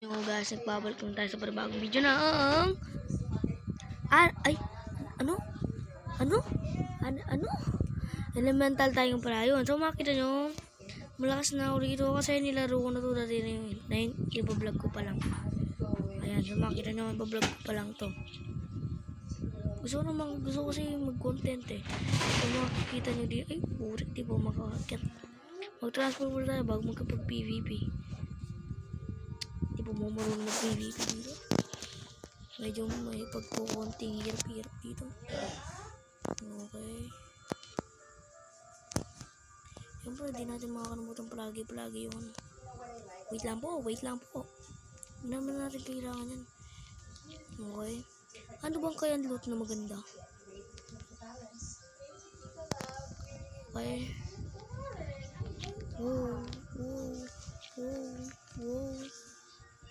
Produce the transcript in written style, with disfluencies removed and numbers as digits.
Yo guys, nagbabalik lang tayo sa panibagong video ng ay ano? Ano? Ano? Elemental tayong pala yun. So makita nyo, malakas na ako dito kasi nilaro ko na to dati na ibablog ko pa lang. Ayan, so makita nyo, ibablog ko pa lang to. Gusto kasi mag-content eh. So makikita nyo di, ay purik, di ba makakakit. Mag-transfer muna tayo bago magkapag-PVP. Di ba mo marunong mag-PVP dito? Medyo may pagkukunting hirap-hirap dito. Okay. Siyempre, di natin makakalimutan palagi yun. Wait lang po. Hindi naman natin kailangan yan. Okay. Ano bang kaya loot na maganda? Okay. Wow.